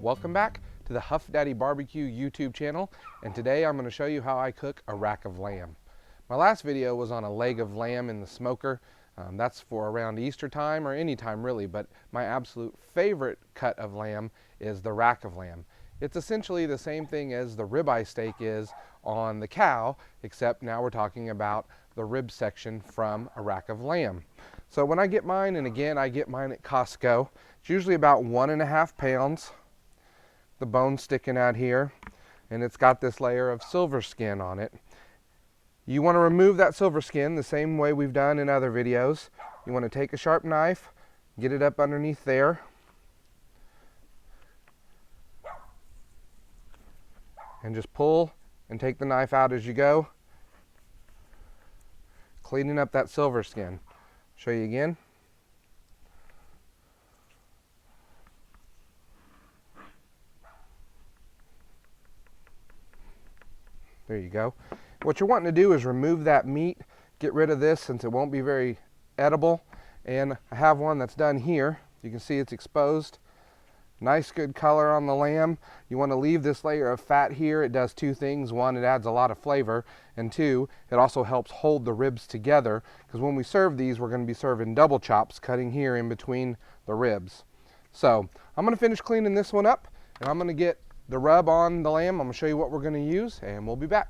Welcome back to the HuffDaddy BBQ YouTube channel, and today I'm going to show you how I cook a rack of lamb. My last video was on a leg of lamb in the smoker. That's for around Easter time or any time really, but my absolute favorite cut of lamb is the rack of lamb. It's essentially the same thing as the ribeye steak is on the cow, except now we're talking about the rib section from a rack of lamb. So when I get mine, and again I get mine at Costco, it's usually about 1.5 pounds. The bone sticking out here, and it's got this layer of silver skin on it. You want to remove that silver skin the same way we've done in other videos. You want to take a sharp knife, get it up underneath there, and just pull and take the knife out as you go, cleaning up that silver skin. Show you again. There you go. What you're wanting to do is remove that meat, get rid of this since it won't be very edible. And I have one that's done here. You can see it's exposed. Nice good color on the lamb. You want to leave this layer of fat here. It does two things. One, it adds a lot of flavor, and two, it also helps hold the ribs together, because when we serve these, we're going to be serving double chops, cutting here in between the ribs. So I'm going to finish cleaning this one up, and I'm going to get the rub on the lamb. I'm going to show you what we're going to use, and we'll be back.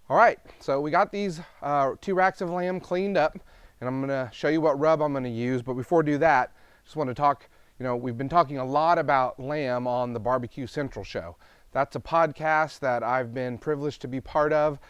All right, so we got these 2 racks of lamb cleaned up, and I'm going to show you what rub I'm going to use. But before I do that, I just want to talk, we've been talking a lot about lamb on the Barbecue Central show. That's a podcast that I've been privileged to be part of.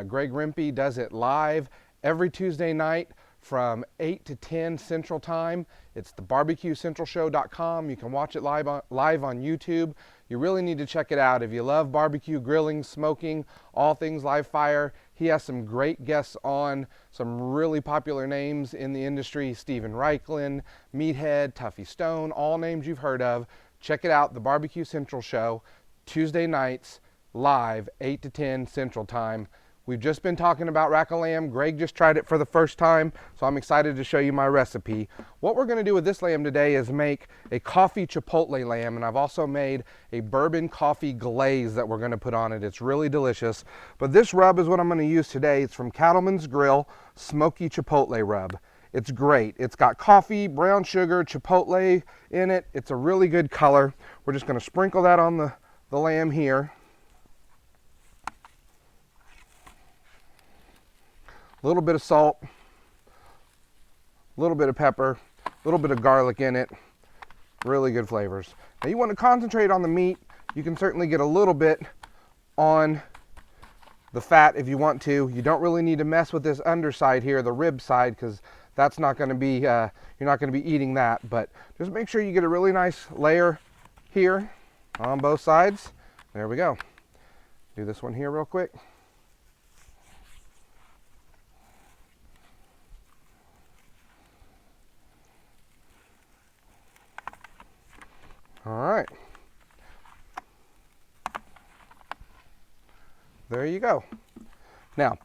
Greg Rempe does it live every Tuesday night from 8 to 10 Central Time. It's the barbecuecentralshow.com. You can watch it live on YouTube. You really need to check it out. If you love barbecue, grilling, smoking, all things live fire, he has some great guests on, some really popular names in the industry. Steven Reichland, Meathead, Tuffy Stone, all names you've heard of. Check it out, the Barbecue Central Show, Tuesday nights, live, 8 to 10 Central Time. We've just been talking about rack of lamb. Greg just tried it for the first time, so I'm excited to show you my recipe. What we're going to do with this lamb today is make a coffee chipotle lamb, and I've also made a bourbon coffee glaze that we're going to put on it. It's really delicious. But this rub is what I'm going to use today. It's from Cattleman's Grill Smoky Chipotle Rub. It's great. It's got coffee, brown sugar, chipotle in it. It's a really good color. We're just going to sprinkle that on the lamb here. A little bit of salt, a little bit of pepper, a little bit of garlic in it. Really good flavors. Now you want to concentrate on the meat. You can certainly get a little bit on the fat if you want to. You don't really need to mess with this underside here, the rib side, because that's not going to be, you're not going to be eating that. But just make sure you get a really nice layer here on both sides. There we go. Do this one here real quick. All right, there you go. Now,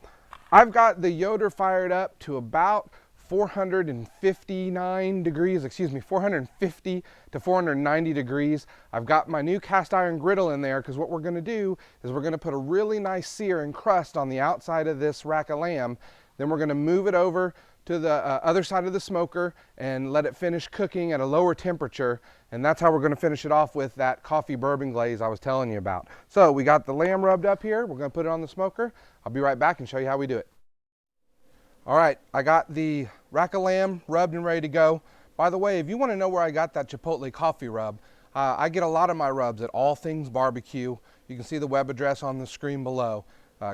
I've got the Yoder fired up to about 459 degrees, 450 to 490 degrees. I've got my new cast iron griddle in there, because what we're going to do is we're going to put a really nice sear and crust on the outside of this rack of lamb. Then we're going to move it over to the other side of the smoker and let it finish cooking at a lower temperature, and that's how we're going to finish it off with that coffee bourbon glaze I was telling you about. So we got the lamb rubbed up here. We're going to put it on the smoker. I'll be right back and show you how we do it. All right, I got the rack of lamb rubbed and ready to go. By the way, if you want to know where I got that Chipotle coffee rub, I get a lot of my rubs at All Things Barbecue. You can see the web address on the screen below.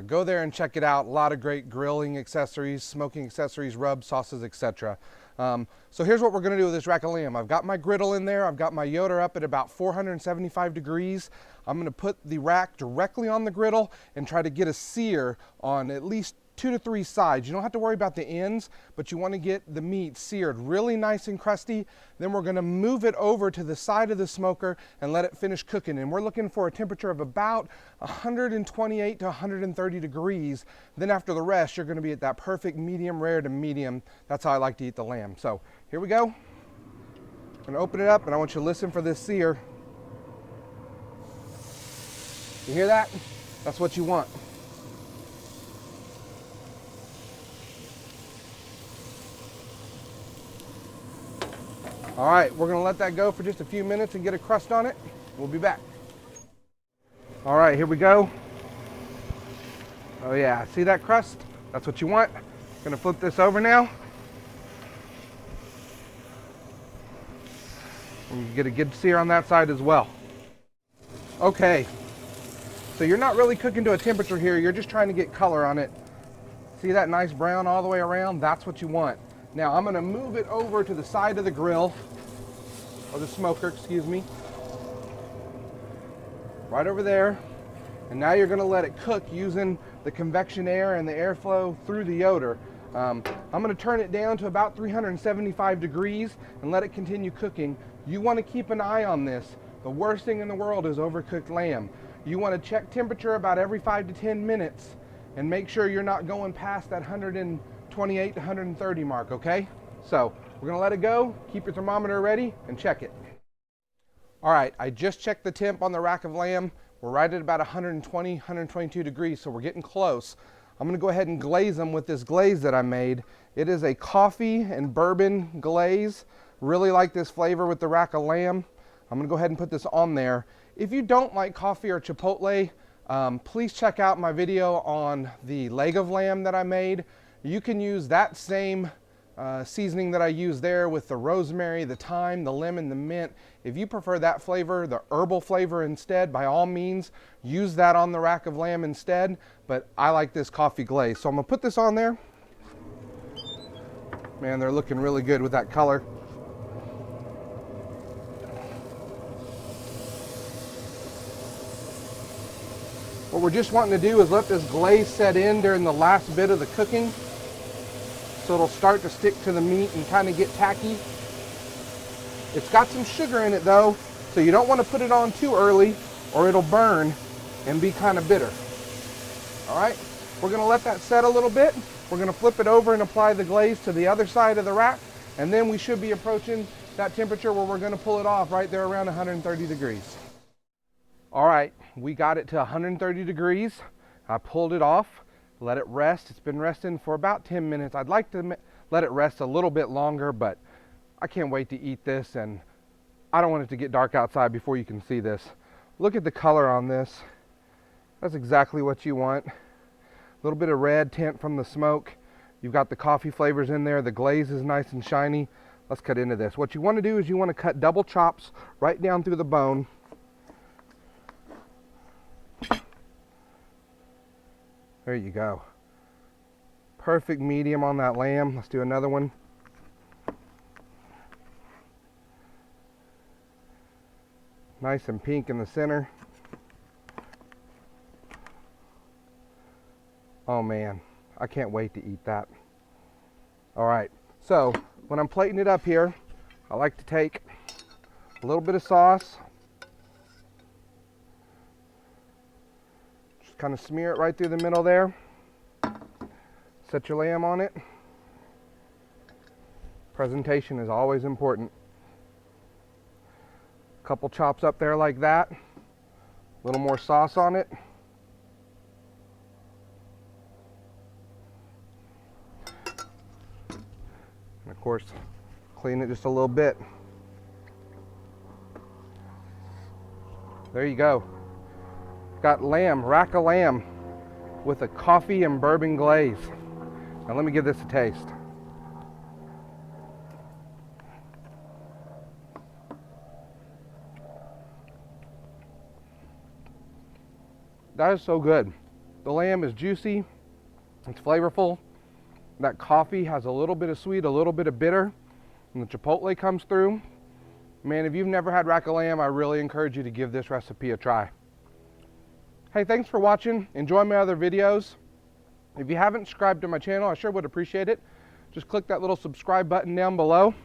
Go there and check it out. A lot of great grilling accessories, smoking accessories, rubs, sauces, etc. So here's what we're going to do with this rack of lamb. I've got my griddle in there. I've got my Yoder up at about 475 degrees. I'm going to put the rack directly on the griddle and try to get a sear on at least 2 to 3 sides. You don't have to worry about the ends, but you want to get the meat seared really nice and crusty. Then we're going to move it over to the side of the smoker and let it finish cooking. And we're looking for a temperature of about 128 to 130 degrees. Then after the rest, you're going to be at that perfect medium rare to medium. That's how I like to eat the lamb. So here we go. I'm going to open it up, and I want you to listen for this sear. You hear that? That's what you want. All right, we're gonna let that go for just a few minutes and get a crust on it. We'll be back. All right, here we go. Oh yeah, see that crust? That's what you want. Gonna flip this over now. And you get a good sear on that side as well. Okay, so you're not really cooking to a temperature here, you're just trying to get color on it. See that nice brown all the way around? That's what you want. Now I'm gonna move it over to the side of the grill, or the smoker, excuse me. Right over there. And now you're gonna let it cook using the convection air and the airflow through the odor. I'm gonna turn it down to about 375 degrees and let it continue cooking. You wanna keep an eye on this. The worst thing in the world is overcooked lamb. You wanna check temperature about every 5 to 10 minutes and make sure you're not going past that 128 to 130 mark, okay? So we're gonna let it go, keep your thermometer ready, and check it. All right, I just checked the temp on the rack of lamb. We're right at about 120, 122 degrees, so we're getting close. I'm gonna go ahead and glaze them with this glaze that I made. It is a coffee and bourbon glaze. Really like this flavor with the rack of lamb. I'm gonna go ahead and put this on there. If you don't like coffee or chipotle, please check out my video on the leg of lamb that I made. You can use that same seasoning that I use there with the rosemary, the thyme, the lemon, the mint. If you prefer that flavor, the herbal flavor instead, by all means, use that on the rack of lamb instead, but I like this coffee glaze. So I'm gonna put this on there. Man, they're looking really good with that color. What we're just wanting to do is let this glaze set in during the last bit of the cooking, so it'll start to stick to the meat and kind of get tacky. It's got some sugar in it though, so you don't want to put it on too early or it'll burn and be kind of bitter. All right, we're gonna let that set a little bit. We're gonna flip it over and apply the glaze to the other side of the rack, and then we should be approaching that temperature where we're gonna pull it off right there around 130 degrees. All right, we got it to 130 degrees. I pulled it off, let it rest. It's been resting for about 10 minutes. I'd like to let it rest a little bit longer, but I can't wait to eat this, and I don't want it to get dark outside before you can see this. Look at the color on this. That's exactly what you want. A little bit of red tint from the smoke. You've got the coffee flavors in there. The glaze is nice and shiny. Let's cut into this. What you want to do is you want to cut double chops right down through the bone. There you go. Perfect medium on that lamb. Let's do another one. Nice and pink in the center. Oh man, I can't wait to eat that. All right, so when I'm plating it up here, I like to take a little bit of sauce. Just kind of smear it right through the middle there. Set your lamb on it. Presentation is always important. Couple chops up there like that. A little more sauce on it. And of course, clean it just a little bit. There you go. Got lamb, rack of lamb with a coffee and bourbon glaze. Now let me give this a taste. That is so good. The lamb is juicy, it's flavorful. That coffee has a little bit of sweet, a little bit of bitter, and the chipotle comes through. Man, if you've never had rack of lamb, I really encourage you to give this recipe a try. Hey, thanks for watching. Enjoy my other videos. If you haven't subscribed to my channel, I sure would appreciate it. Just click that little subscribe button down below.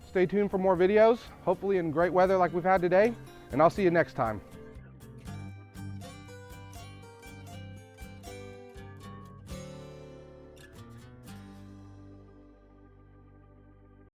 Stay tuned for more videos, hopefully in great weather like we've had today, and I'll see you next time.